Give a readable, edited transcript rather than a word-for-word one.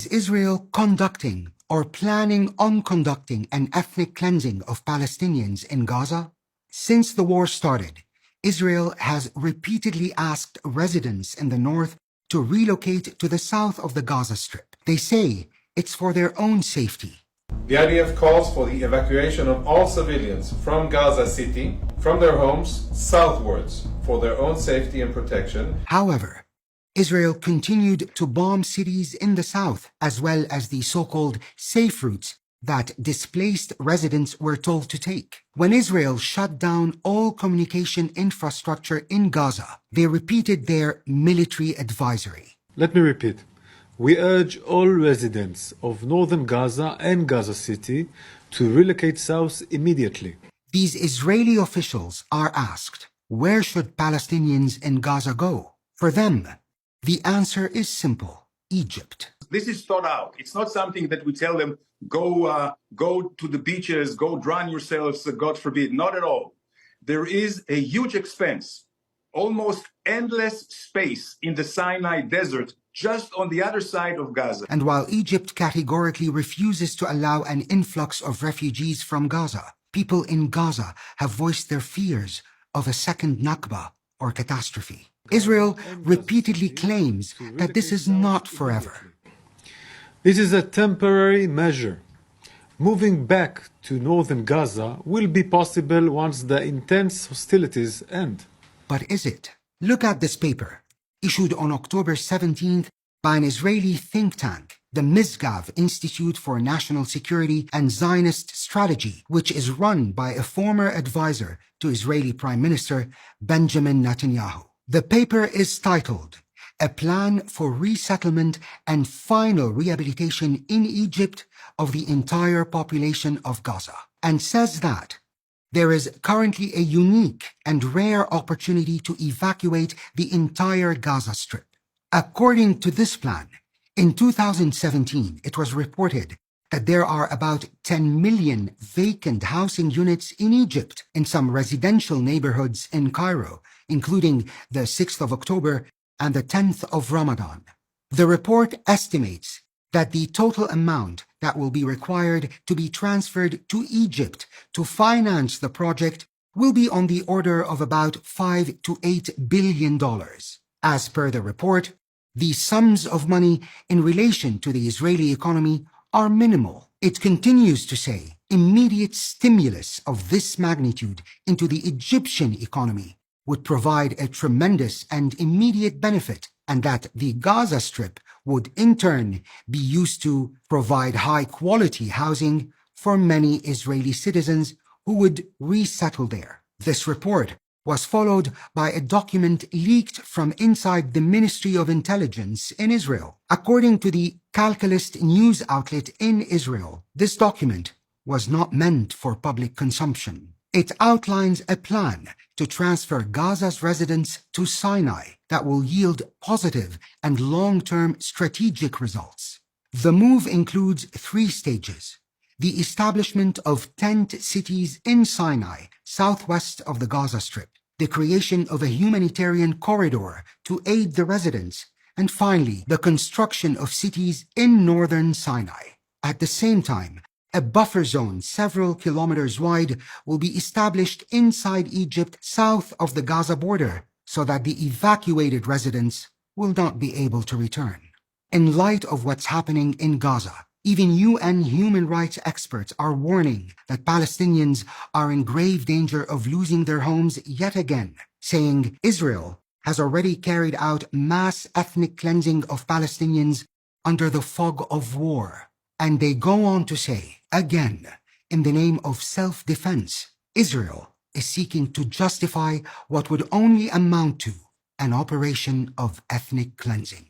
Is Israel conducting or planning on conducting an ethnic cleansing of Palestinians in Gaza? Since the war started, Israel has repeatedly asked residents in the north to relocate to the south of the Gaza Strip. They say it's for their own safety. The IDF calls for the evacuation of all civilians from Gaza City, from their homes, southwards, for their own safety and protection. However, Israel continued to bomb cities in the south, as well as the so-called safe routes that displaced residents were told to take. When Israel shut down all communication infrastructure in Gaza, they repeated their military advisory. Let me repeat. We urge all residents of northern Gaza and Gaza City to relocate south immediately. These Israeli officials are asked, where should Palestinians in Gaza go? For them, the answer is simple: Egypt. This is thought out. It's not something that we tell them, go to the beaches, go drown yourselves, God forbid. Not at all. There is a huge expense, almost endless space in the Sinai desert, just on the other side of Gaza. And while Egypt categorically refuses to allow an influx of refugees from Gaza, people in Gaza have voiced their fears of a second Nakba or catastrophe. Israel repeatedly claims that this is not forever. This is a temporary measure. Moving back to northern Gaza will be possible once the intense hostilities end. But is it? Look at this paper, issued on October 17th by an Israeli think tank, the Misgav Institute for National Security and Zionist Strategy, which is run by a former advisor to Israeli Prime Minister Benjamin Netanyahu. The paper is titled, "A Plan for Resettlement and Final Rehabilitation in Egypt of the Entire Population of Gaza," and says that there is currently a unique and rare opportunity to evacuate the entire Gaza Strip. According to this plan, in 2017, it was reported that there are about 10 million vacant housing units in Egypt in some residential neighborhoods in Cairo, including the 6th of October and the 10th of Ramadan. The report estimates that the total amount that will be required to be transferred to Egypt to finance the project will be on the order of about $5 to $8 billion. As per the report, the sums of money in relation to the Israeli economy are minimal. It continues to say immediate stimulus of this magnitude into the Egyptian economy would provide a tremendous and immediate benefit, and that the Gaza Strip would in turn be used to provide high-quality housing for many Israeli citizens who would resettle there. This report was followed by a document leaked from inside the Ministry of Intelligence in Israel. According to the Calcalist news outlet in Israel, this document was not meant for public consumption. It outlines a plan to transfer Gaza's residents to Sinai that will yield positive and long-term strategic results. The move includes 3 stages: the establishment of tent cities in Sinai, southwest of the Gaza Strip, the creation of a humanitarian corridor to aid the residents, and finally, the construction of cities in northern Sinai. At the same time, a buffer zone several kilometers wide will be established inside Egypt south of the Gaza border so that the evacuated residents will not be able to return. In light of what's happening in Gaza, even UN human rights experts are warning that Palestinians are in grave danger of losing their homes yet again, saying Israel has already carried out mass ethnic cleansing of Palestinians under the fog of war. And they go on to say, again, in the name of self-defense, Israel is seeking to justify what would only amount to an operation of ethnic cleansing.